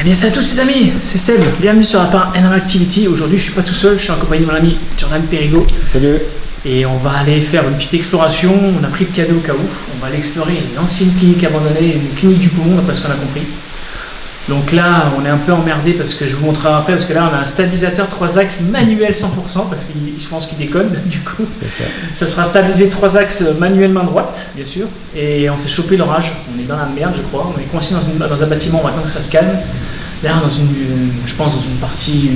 Eh bien salut à tous les amis, c'est Seb, bienvenue sur la part NR Activity. Aujourd'hui je suis pas tout seul, je suis en compagnie de mon ami Jordan Perigo. Salut. Et on va aller faire une petite exploration, on a pris le cadeau au cas où. On va aller explorer une ancienne clinique abandonnée, une clinique du poumon d'après ce qu'on a compris. Donc là on est un peu emmerdé parce que je vous montrerai après, parce que là on a un stabilisateur 3 axes manuel 100% parce que je pense qu'il déconne du coup. Ça sera stabilisé 3 axes manuel main droite bien sûr. Et on s'est chopé l'orage, on est dans la merde je crois, on est coincé dans un bâtiment maintenant que ça se calme. Là dans je pense dans une partie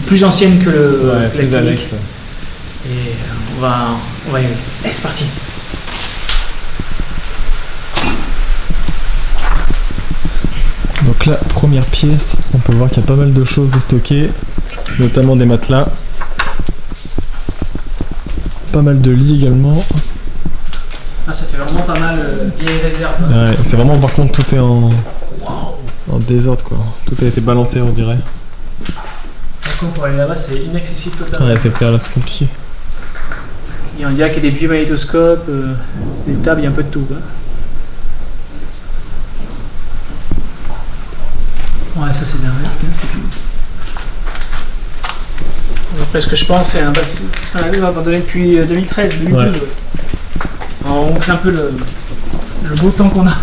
plus ancienne que la clinique. Annexe. Et on va y aller. Allez, c'est parti. Donc là, première pièce, on peut voir qu'il y a pas mal de choses de stocker, notamment des matelas. Pas mal de lits également. Ah, ça fait vraiment pas mal vieille réserve. Ouais, c'est vraiment, par contre, tout est en désordre quoi. Tout a été balancé, on dirait. Par contre, pour aller là-bas, c'est inaccessible totalement. Ouais, c'est clair, là, c'est compliqué. Et on dirait qu'il y a des vieux magnétoscopes, des tables, il y a un peu de tout. Quoi. Ouais, ça c'est derrière, c'est cool. Après, ce que je pense, c'est ce qu'on avait abandonné depuis 2013, 2012. Ouais. On va montrer un peu le beau temps qu'on a.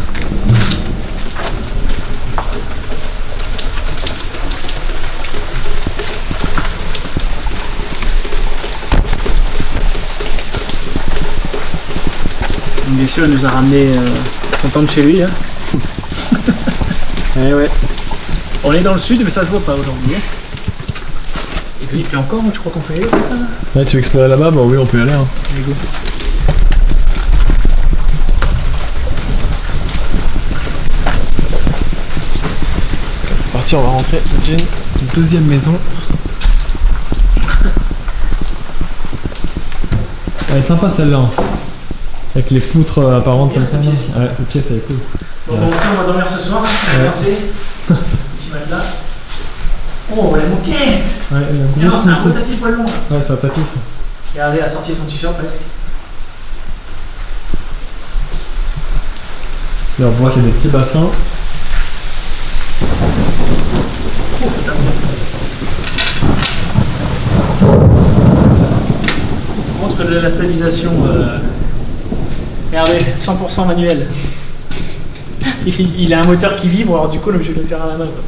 Bien sûr, il nous a ramené son temps de chez lui. Hein. Eh ouais. On est dans le sud, mais ça se voit pas aujourd'hui. Et puis il pleut encore, tu crois qu'on peut y aller comme ça là? Ouais, tu veux explorer là-bas? Bah oui, on peut y aller. Hein. Allez, go. C'est parti, on va rentrer dans une deuxième maison. Elle est sympa celle-là. Hein. Avec les poutres apparentes comme ça. Cette pièce. Ouais, cette pièce elle est cool. Bon, ouais. Bon, aussi on va dormir ce soir, si vous pensez. Petit matelas. Oh, la moquette! Ouais, non, c'est un beau tapis poil long. Ouais, c'est un tapis ça. Regardez, elle a sorti son t-shirt presque. Là, on voit qu'il y a des petits bassins. Oh, c'est tellement. Montre la stabilisation. Regardez, 100% manuel. Il a un moteur qui vibre, alors du coup, je vais le faire à la main. Quoi.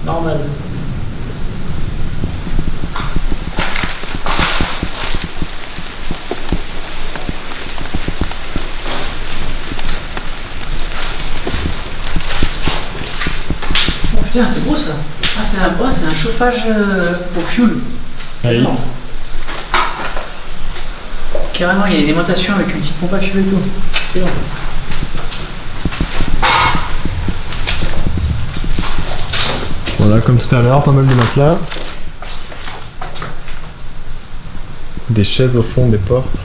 Normal. Oh putain, c'est beau ça. Ah, c'est un chauffage au fuel. Oui. Carrément, il y a une alimentation avec une petite pompe à fuel et tout. C'est bon. Voilà, comme tout à l'heure, pas mal de matelas. Des chaises au fond, des portes.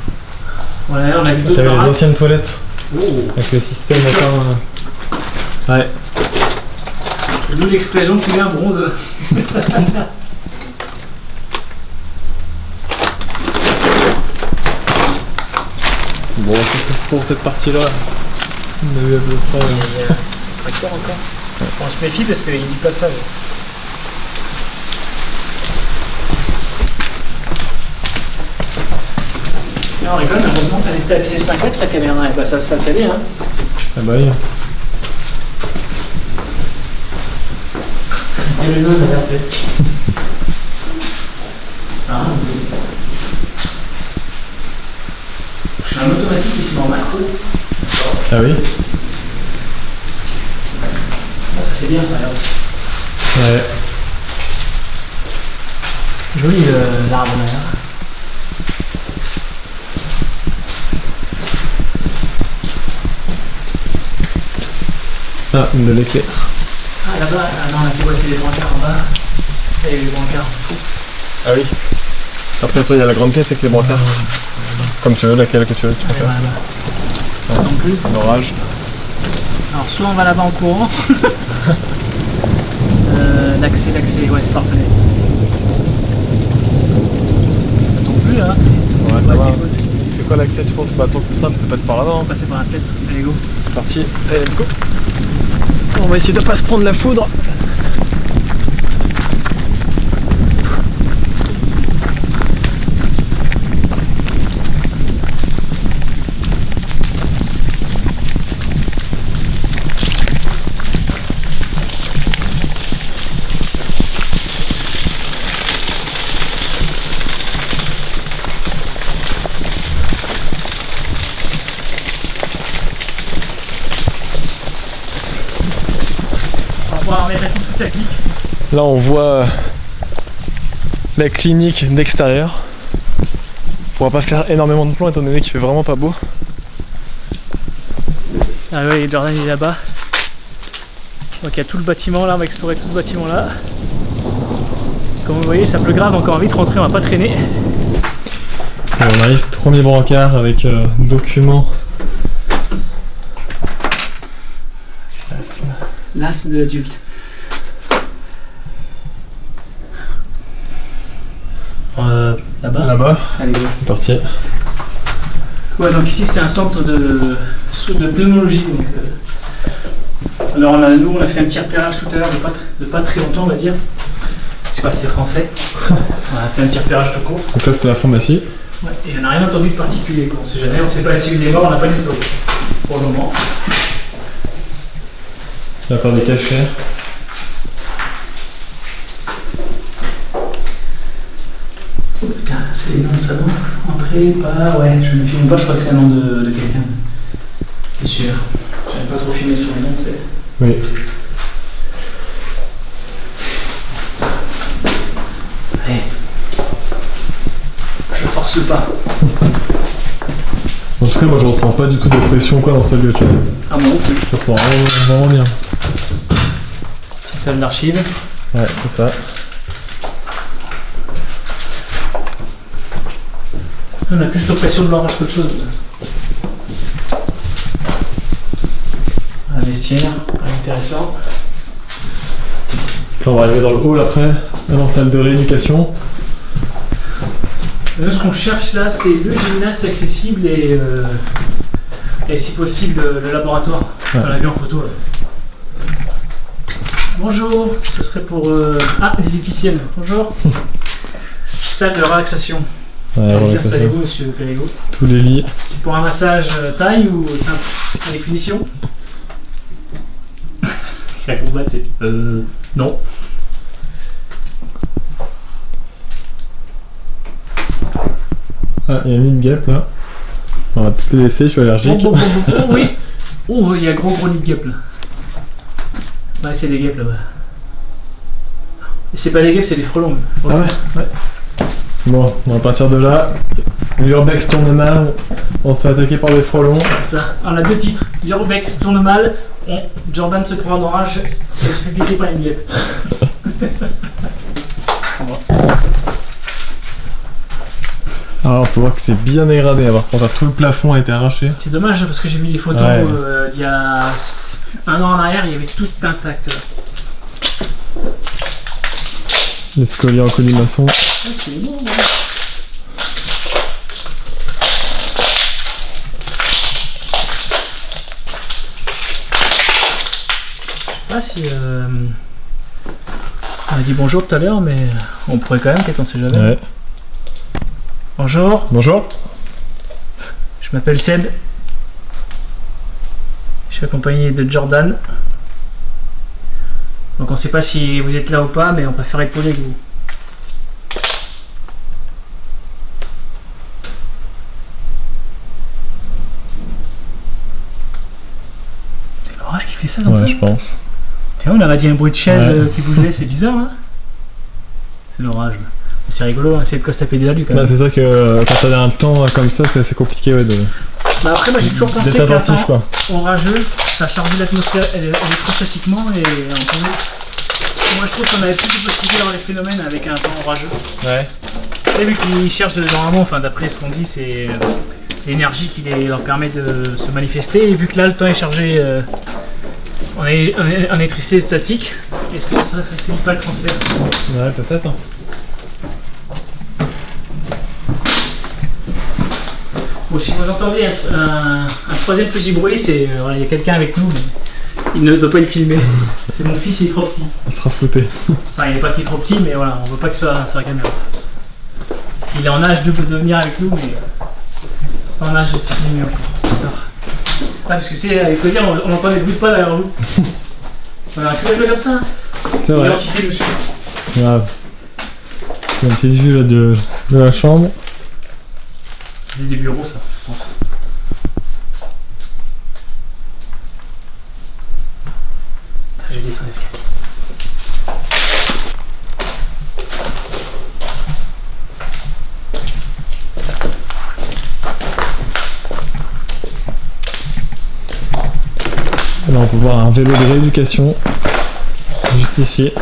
Voilà, on a vu d'autres les baraques. anciennes toilettes. Oh. Avec le système encore. Ouais. Et d'où l'expression qu'il est un bronze. Bon, c'est pour cette partie-là. On a eu à peu près. Il y a un tracteur encore. Ouais. On se méfie parce qu'il y a du passage. Là, on rigole, mais heureusement que tu as stabilisé 5 axes la caméra. Et bah ça le fait bien. Hein. Ah bah oui. Il y a le nœud derrière, tu sais. C'est pas grave. Je suis un automatique qui se met en macro. Ah oui. Bon, ça fait bien ça, regarde. Ouais. Joli l'arbre derrière. Ah, de l'éclair. Ah là-bas, non, on a fait passer les brancards en bas. Et les brancards, c'est fou. Ah oui. Après ça, il y a la grande pièce avec les brancards. Comme tu veux, laquelle que tu veux. Tu préfères. Pas non plus. L'orage. Alors soit on va là-bas en courant. L'accès, ouais c'est parfait. Ça tombe plus là. Ouais, ça va. C'est quoi l'accès, tu penses? Bah, le plus simple, c'est passer par là-bas. On va passer par la tête. Allez, go. C'est parti. Allez, let's go. On va essayer de pas se prendre la foudre. va remettre un petit peu tactique. Là on voit la clinique d'extérieur. On va pas faire énormément de plans étant donné qu'il fait vraiment pas beau. Ah oui, Jordan il est là-bas. Donc il y a tout le bâtiment là, on va explorer tout ce bâtiment là. Comme vous voyez, ça pleut grave, donc on va vite rentrer, on va pas traîner. Et on arrive, premier brancard avec documents. L'asthme de l'adulte. Là-bas. Là-bas. Allez, go. C'est parti. Ouais, donc ici c'était un centre de pneumologie. Donc, alors nous on a fait un petit repérage tout à l'heure de pas très longtemps on va dire. Je sais pas si c'est français. On a fait un petit repérage tout court. Donc là c'était la pharmacie. Ouais, et on n'a rien entendu de particulier, quoi. On sait jamais, on sait pas s'il y a eu des morts, on n'a pas d'histoire pour le moment. La part des cachets. Oh putain, c'est les noms, ça donc. Entrée par. Ouais, je ne filme pas, je crois que c'est un nom de quelqu'un. C'est sûr. J'avais pas trop filmé sur les noms, c'est. Oui. Allez. Je force le pas. En tout cas, moi je ressens pas du tout de pression quoi dans ce lieu, tu vois. Ah, moi non plus. Je ressens vraiment bien. Petite salle d'archives. Ouais, c'est ça. On a plus l'impression de l'orange qu'autre chose. Un vestiaire, intéressant. Là, on va arriver dans le hall après, dans la salle de rééducation. Nous, ce qu'on cherche là, c'est le gymnase accessible et si possible le laboratoire qu'on a vu en photo. Là. Bonjour, ce serait pour... diététicienne, bonjour. Salle de relaxation. Ouais, Vas-y, installez-vous, monsieur Périgo. Tous les lits. C'est pour un massage taille ou simple avec finition? La combatte, c'est... non. Ah, il y a mis une guêpe là. On va peut-être les laisser, je suis allergique. Oh, oui. Oh, il y a gros nid de guêpes là. Ouais, c'est des guêpes là-bas. Et c'est pas des guêpes, c'est des frelons. Ah ouais. Bon, on va partir de là. L'urbex tourne mal, on se fait attaquer par des frelons. C'est ça. On a deux titres. L'urbex tourne mal, Jordan se prend en orage et se fait piquer par une guêpe. Alors, on peut voir que c'est bien dégradé. Par contre, tout le plafond a été arraché. C'est dommage parce que j'ai vu des photos il y a un an en arrière, il y avait tout intact. L'escalier en colimaçon. C'est bon, ouais. Je sais pas si on a dit bonjour tout à l'heure, mais on pourrait quand même, peut-être on sait jamais. Ouais. Bonjour. Bonjour. Je m'appelle Seb. Je suis accompagné de Jordan. Donc on sait pas si vous êtes là ou pas, mais on préfère être poli avec vous. C'est l'orage qui fait ça comme ça? Ouais, je pense. Tiens, on aurait dit un bruit de chaise qui bougeait, c'est bizarre, hein? C'est l'orage. C'est rigolo, hein, c'est de quoi se taper des alus quand même. Bah, c'est ça que quand t'as un temps comme ça, c'est assez compliqué de. Bah après, moi j'ai toujours pensé d'être qu'un attentif, temps orageux, ça chargeait l'atmosphère électrostatiquement et on pouvait. Moi je trouve qu'on avait plus de possibilités d'avoir les phénomènes avec un temps orageux. Ouais. Et vu qu'ils cherchent normalement, enfin d'après ce qu'on dit, c'est l'énergie qui leur permet de se manifester. Et vu que là le temps est chargé en électricité statique, est-ce que ça facilite pas le transfert? Ouais, peut-être. Bon, si vous entendez un troisième petit bruit, c'est il y a quelqu'un avec nous, mais il ne doit pas le filmer. C'est mon fils, il est trop petit. Il sera flouté. Enfin, il n'est pas qu'il est trop petit, mais voilà, on veut pas qu'il soit sur la caméra. Il est en âge de venir avec nous, mais pas en âge de filmer encore plus tard. Ah, parce que c'est avec Codir, on entend les bruits de pas derrière vous. On aurait pu la jouer comme ça. Hein. C'est vrai. L'identité dessus. Grave. Il y a une petite vue là de la chambre. C'était des bureaux, ça, je pense. Je descends l'escalier. Là on peut voir un vélo de rééducation juste ici.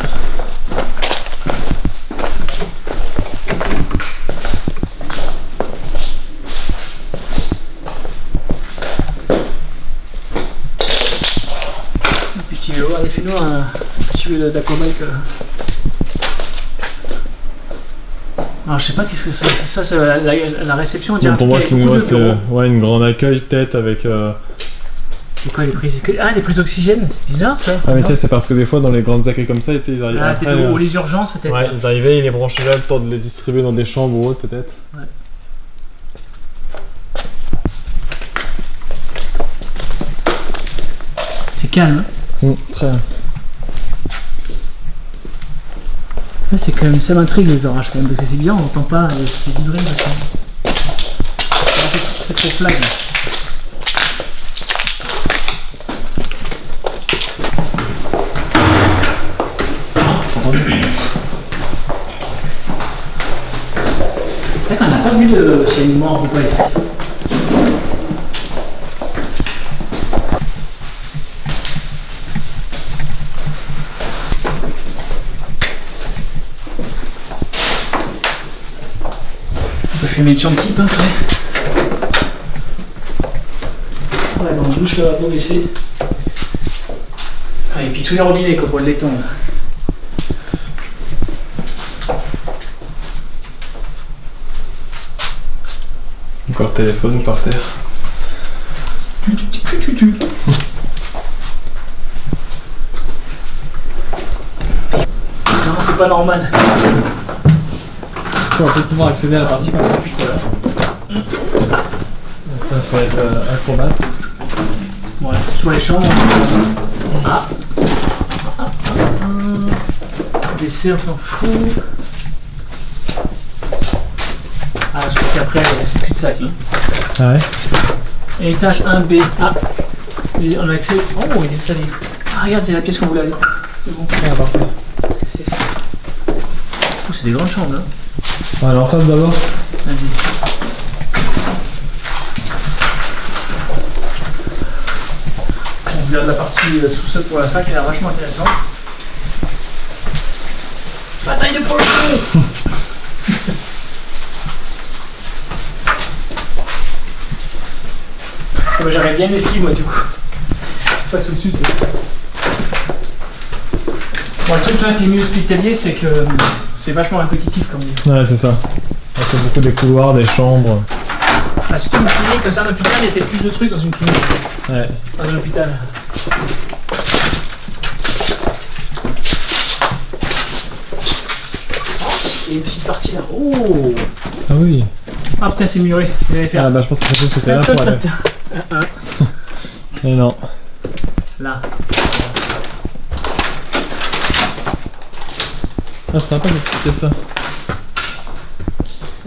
Un petit vélo, allez fais-nous un petit vélo d'aquabike. Alors je sais pas qu'est-ce que c'est. Ça c'est la réception, on dirait. Donc, pour moi c'est une grande accueil peut-être avec... C'est quoi les prises? Ah, les prises d'oxygène, c'est bizarre ça. Ah mais tu sais, c'est parce que des fois dans les grandes accueils comme ça, ils arrivent Ah, peut-être ou les urgences peut-être. Ouais, ils arrivaient, ils les branchaient là, le temps de les distribuer dans des chambres ou autre peut-être. Ouais. C'est calme. Très bien. Ouais, c'est quand même, ça m'intrigue les orages quand même, parce que c'est bien, on n'entend pas, ça fait vibrer. C'est trop flag. C'est vrai qu'on n'a pas vu de saignement ou pas ici. On peut fumer une chambre type après. Ouais, dans la douche, le lavabo baissé. Ah, et puis tous les robinets quoi, pour le laiton. Là. Encore le téléphone par terre. Non, c'est pas normal. On va peut-être pouvoir accéder à la partie qu'on a depuis tout à l'heure. Donc ça faut être acrobate. Bon, là, c'est toujours les chambres. Ah. Baisser, on s'en fout. Ah, je crois qu'après, c'est le cul-de-sac. Là. Ah ouais. Et étage 1B. Ah. Et on a accès. Oh, il est salé. Ah, regarde, c'est la pièce qu'on voulait aller. C'est bon. Ah, parfait. Qu'est-ce que c'est ça? Oh, c'est des grandes chambres là. On va aller en face d'abord. Vas-y. On se garde la partie sous-sol pour la fin qui a l'air vachement intéressante. Bataille de pollution. J'aurais bien esquive moi du coup. Je passe au-dessus, c'est. Bon, le truc avec les milieux hospitaliers, c'est que c'est vachement répétitif comme dit. Ouais, c'est ça. On fait beaucoup des couloirs, des chambres. Ah, c'est une clinique, c'est un hôpital, il y a peut-être plus de trucs dans une clinique. Ouais. Dans un hôpital. Et une petite partie là. Oh! Ah oui. Ah putain, c'est muré. Je vais faire. Ah bah je pense que c'était là pour aller. Mais non. Là. Ah c'est sympa de expliquer ça.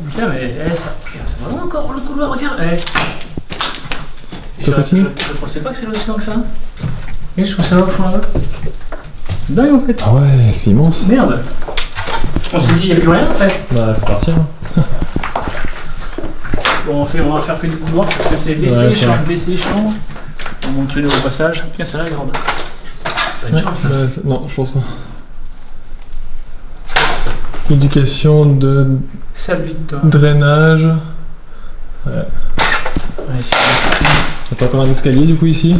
Putain mais ça va loin encore le couloir, regarde. Ça continue? Je pensais pas que c'est aussi long que ça. Et je trouve ça va au fond là-bas. Dingue en fait. Ah ouais, c'est immense. Merde. On s'est dit il n'y a plus rien en fait. Bah c'est parti hein. Bon on va faire que du couloir parce que c'est WC, ouais, chambre, WC, chambre. On monte tunnel au passage. Putain ça là grande. Pas une chambre ça. Non, je pense pas. Éducation de Salle Victor. drainage. Ouais. Ouais, c'est T'as encore un escalier du coup ici?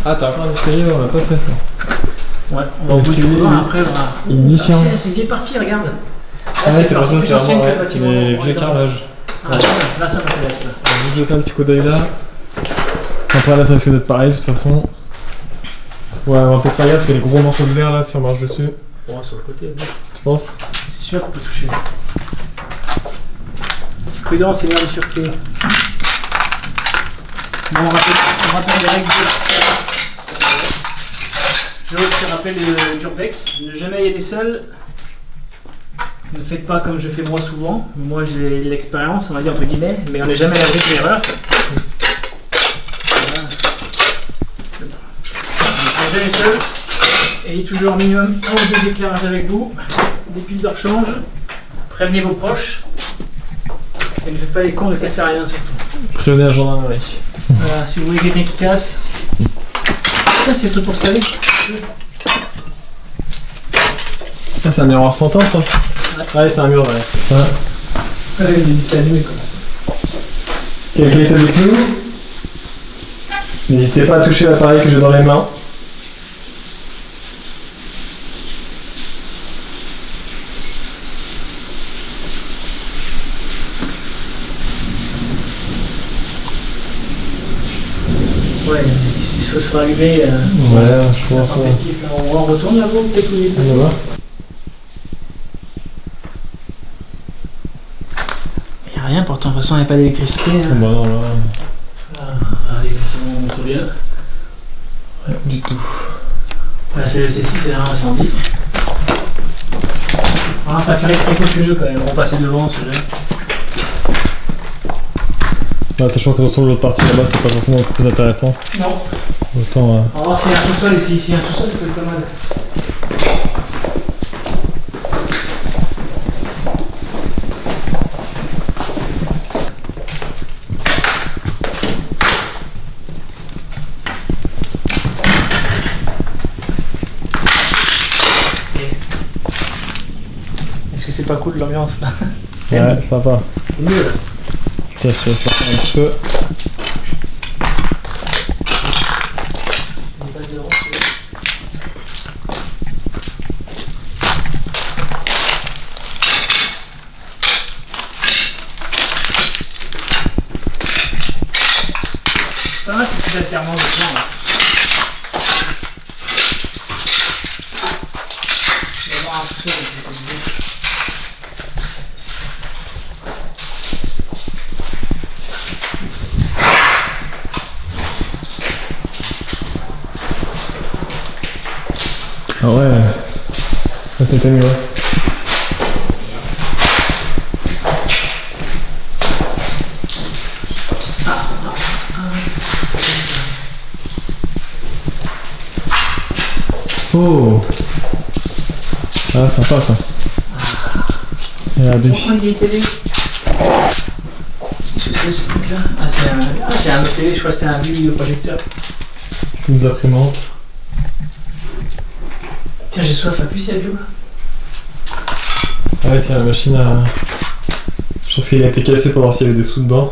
Ah t'as encore un escalier, on a pas fait ça. ouais, on va au bout du couloir après on va. Édifiant. C'est une vieille partie, regarde. Là Ah c'est c'est pas ça, plus c'est ancienne que le vraiment bâtiment. les On est vieux dans- carrelages. Ah, là ça m'intéresse là. On va juste jeter un petit coup d'œil là. Après là ça risque d'être pareil de toute façon. Ouais on va peut-être pas y aller parce qu'il y a des gros morceaux de verre là si on marche dessus. Bon, sur le côté, bien. Tu penses? C'est sûr qu'on peut toucher. Prudence et l'air de sûreté. Bon, on rappelle les règles je te rappelle d'Urbex. Ne jamais y aller seul. Ne faites pas comme je fais moi souvent. Moi j'ai l'expérience, on va dire entre guillemets, mais on n'est jamais à l'abri de l'erreur. Voilà. Ne soyez jamais seul. Ayez toujours minimum 1 ou 2 éclairages avec vous, des piles de rechange. Prévenez vos proches. Et ne faites pas les cons, ne cassez rien surtout. Prévenez la gendarmerie. Voilà, si vous voyez quelqu'un qui casse, Tiens, c'est le truc pour se laver. Ah, c'est un miroir sans teint ça? Ouais, c'est un mur, ouais. C'est ça. Ouais, il est salué quoi. Quelqu'un est avec nous? N'hésitez pas à toucher l'appareil que j'ai dans les mains. Ouais, ça sera allumé. Ouais, je pense. Festif, là. On retourne là-bas, peut-être où il est passé. Ça va? Il n'y a rien, pourtant, de toute façon, il n'y a pas d'électricité. Hein. Bah non, là. Allez, on montre bien. Ouais, du tout. Voilà, c'est le C6, c'est un incendie. On va faire être précautionneux quand même, on va passer devant, ce jeu. Ouais, sachant que sur l'autre partie là-bas, c'est pas forcément le plus intéressant. Non. Autant. On va voir s'il y a un sous-sol ici. S'il y a un sous-sol, ça peut être pas mal. Est-ce que c'est pas cool l'ambiance là? Ouais, sympa. Mieux là. Tiens, je vais sortir un petit peu. C'est pas mal ces petits alternants de plan là. Je vais avoir un sous-sol avec cette idée. Ah ouais. Ça c'était mieux. Oh. Ah sympa ça. Regardez. Pourquoi il y a une télé? Qu'est-ce que c'est ce truc là? Ah c'est un autre télé, je crois que c'était un vidéoprojecteur. Une imprimante. Tiens j'ai soif, appuie c'est bio là. Ah ouais, tiens, la machine a. Je pense qu'il a été cassé pour voir s'il y avait des sous dedans.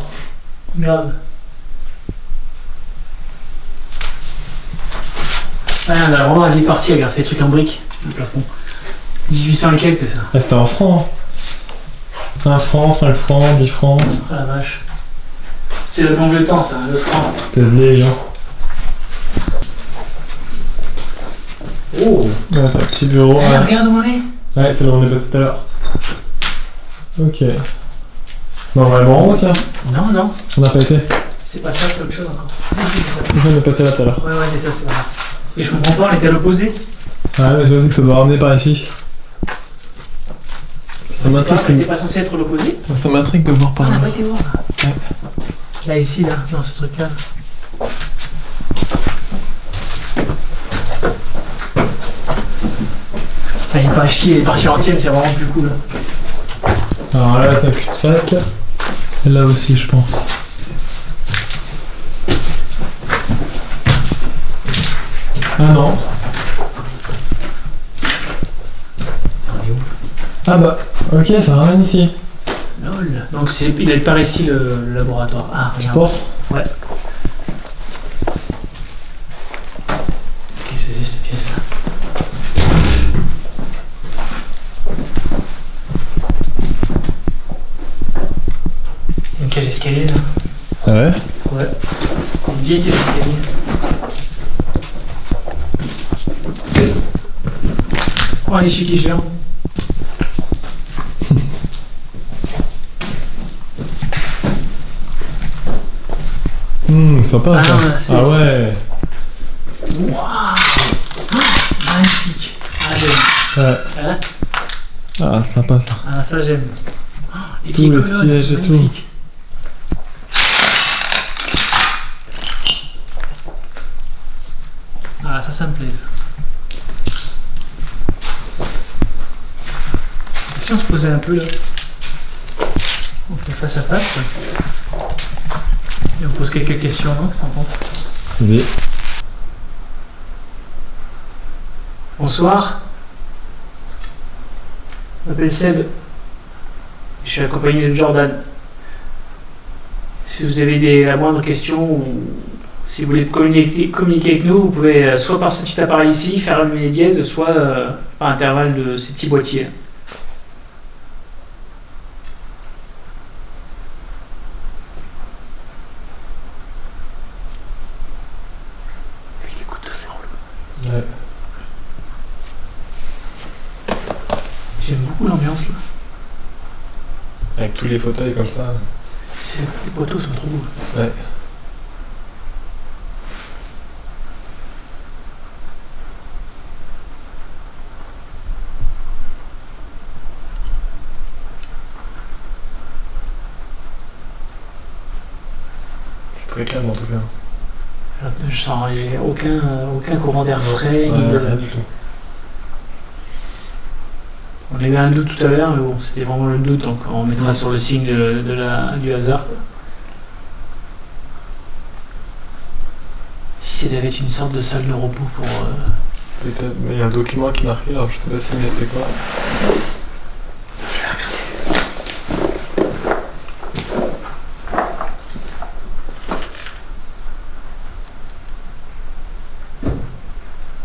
Grave. Ah, on a vraiment la vieille partie, regarde, c'est des trucs en briques, le plafond. 1800 et quelques ça. Ah, c'était en francs. 1 franc, 5 francs, 10 francs. Oh la vache. C'est le bon vieux temps ça, le franc. C'était vieillant. Oh. Ouais, un petit bureau. Eh, Ouais, regarde où on est. ouais c'est là où on est passé tout à l'heure. Ok. Normalement, tiens, Non, non, on n'a pas été. c'est pas ça, c'est autre chose encore. Si, c'est ça. On est passé là tout à l'heure. Ouais, c'est ça, c'est pas grave. Et je comprends pas, on était à l'opposé. Ouais, mais je me dis que ça doit ramener par ici. Ça m'intrigue, On était pas censé être l'opposé. ça m'intrigue de voir Ah, par on là. n'a pas été voir là. Ouais. Là, ici, là, dans ce truc-là. Ah, il est pas à chier, les parties anciennes, c'est vraiment plus cool. Alors là, c'est un cul-de-sac. Et là aussi, je pense. Ah non. On est où? Ah bah, ok, ça ramène ici. Lol. Donc il est par ici le laboratoire. Ah, Tu regarde. penses? Ouais. Qu'est-ce que c'est cette pièce là? Il y a une cage escalier là. Ah ouais? Ouais. Une vieille cage escalier. Oh, un échiquier géant. Sympa Ah, ça. ouais, c'est- Ah ouais. Waouh! Ah, magnifique. Ah, j'aime. Ouais. Hein? Ah, sympa ça. Ah, ça j'aime. Oh, les Tout vieilles le colonnes, siège c'est et tout. magnifique. Ah, ça me plaît. Et si on se posait un peu là? On fait face à face. Et on pose quelques questions, non? Qu'est-ce que t'en penses? Vas-y. Bonsoir. Je m'appelle Seb. Je suis accompagné de Jordan. Si vous avez la moindre question ou si vous voulez communiquer avec nous, vous pouvez soit par ce petit appareil ici, faire allumer les dièdes, soit par intervalle de ces petits boîtiers. Ouais. J'aime beaucoup l'ambiance là. Avec tous les fauteuils comme ça. Les poteaux sont trop beaux. Ouais. C'est très calme en tout cas. Je sens j'ai aucun courant d'air frais. Ouais, ni de... rien du tout. On a eu un doute tout à l'heure, mais bon, c'était vraiment le doute, donc on mettra sur le signe du hasard. Ici, ça devait être une sorte de salle de repos pour... Peut-être, mais il y a un document qui est marqué, alors je sais pas si c'est quoi.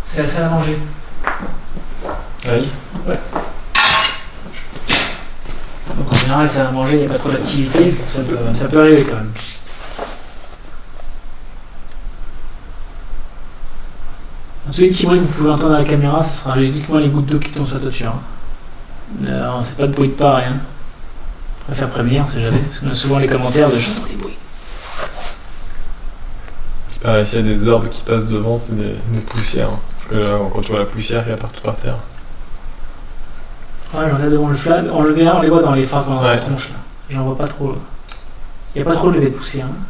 C'est la salle à manger. Oui. Ouais. Donc en général, ça à manger, il n'y a pas trop d'activité, ça peut arriver quand même. Tous les petits bruits que vous pouvez entendre à la caméra, ce sera uniquement les gouttes d'eau qui tombent sur la toiture. C'est pas de bruit de pas, rien. Je préfère prévenir, on sait jamais, parce qu'on a souvent les commentaires de j'entends des bruits. Pareil, s'il y a des herbes qui passent devant, c'est des poussières. Parce que là, quand tu vois la poussière, il y a partout par terre. Ouais, j'en ai devant le flag, on les voit dans les phares quand on a Ouais. la tronche là. J'en vois pas trop. Il n'y a pas trop levé de poussière. Hein.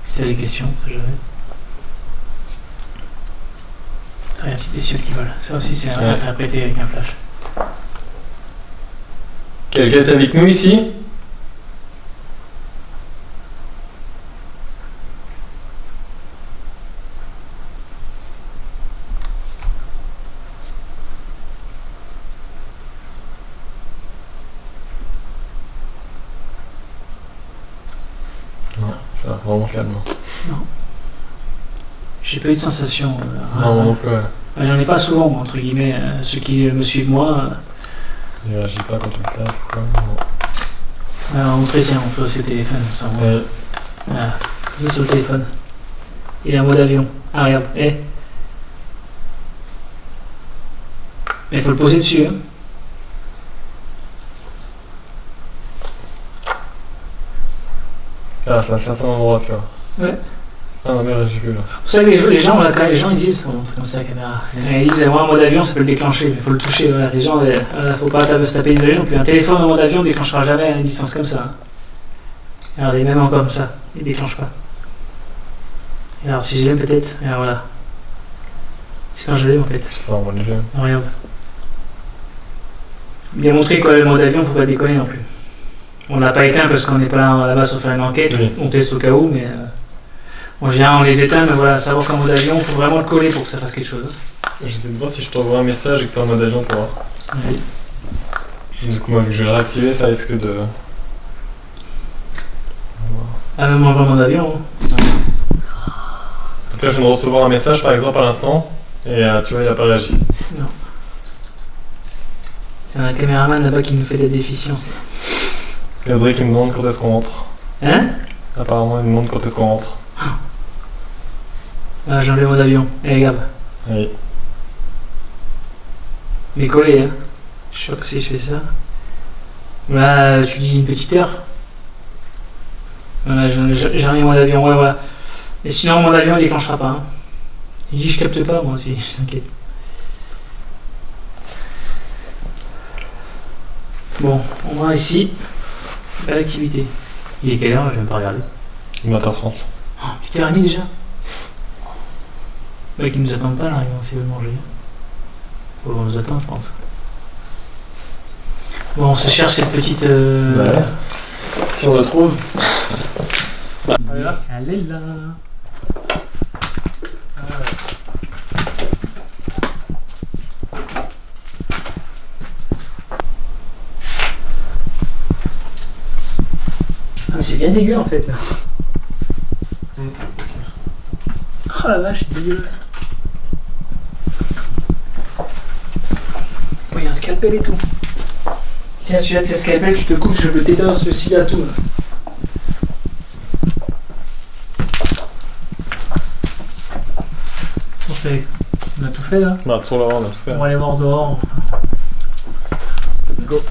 Si t'as des questions, on sait jamais. Il y a un petit bestioles qui vole. Ça aussi, c'est interprété avec un flash. Quelqu'un est avec nous ici? Non, ça va vraiment calme. Non. J'ai pas eu de sensation. Non, non plus, ouais. J'en ai pas souvent, moi, entre guillemets. Ceux qui me suivent, moi. Il réagit pas quand tu le tapes, quoi. Tiens, on peut aussi au téléphone. Ça, Ouais. Voilà. Il est sur le téléphone. Il est en mode avion. Ah, regarde. Mais il faut le poser dessus. Hein. Ah, c'est un certain endroit, tu vois. Ouais. Ah non, mais j'ai vu là. C'est pour ça que les gens, voilà, quand les gens ils disent, on montre comme ça la caméra, ils disent moi en mode avion ça peut le déclencher, mais il faut le toucher, voilà, les gens, faut pas se taper les non plus. Un téléphone en mode avion ne déclenchera jamais à une distance comme ça. Hein. Regardez, même encore comme ça, il déclenche pas. Et alors si je l'aime peut-être, et alors voilà. C'est quand je l'aime en fait. C'est vraiment léger. Regarde. Bien montré quoi, le mode avion, faut pas déconner non plus. On l'a pas éteint parce qu'on n'est pas là-bas sur faire une enquête, Oui. on teste au cas où, mais en général on les éteint, mais voilà, savoir qu'en mode avion, il faut vraiment le coller pour que ça fasse quelque chose. J'essaie de voir si je t'envoie un message et que t'es en mode avion pour voir. Oui. Du coup, moi, vu que je vais le réactiver, ça risque de. Ah, même en mode avion. Hein. Donc là, je viens de recevoir un message par exemple à l'instant, et tu vois, il a pas réagi. Non. C'est un caméraman là-bas qui nous fait de la déficience. Là. Il y a Audrey qui me demande quand est-ce qu'on rentre. Hein? Apparemment, il me demande quand est-ce qu'on rentre. Ah, j'ai enlevé mon avion. Eh, regarde. Oui. Mais collé, hein. Je suis sûr que si je fais ça. Voilà, tu dis une petite heure. Voilà, j'ai remis mon avion, ouais, voilà. Et sinon, mon avion, il déclenchera pas. Hein. Il dit, je capte pas, moi aussi, je t'inquiète. Bon, on va ici. Pas d'activité. Il est quelle heure? Je vais même pas regarder. 20h30. 8h30 déjà? Ouais, qu'ils nous attendent pas là, ils vont essayer de manger. Faut qu'on nous attend, je pense. Bon, on se cherche cette petite. Ouais. Si on le trouve. Allez là. Allez là. Ah mais c'est bien dégueu en fait là. Oh la vache, c'est dégueulasse. Oh, il y a un scalpel et tout. Tiens, celui-là, c'est un scalpel, tu te coupes, je peux t'aider dans ceci là tout. Là. On a tout fait là. Bah, sur là, on a tout fait. On va aller voir dehors. Let's go.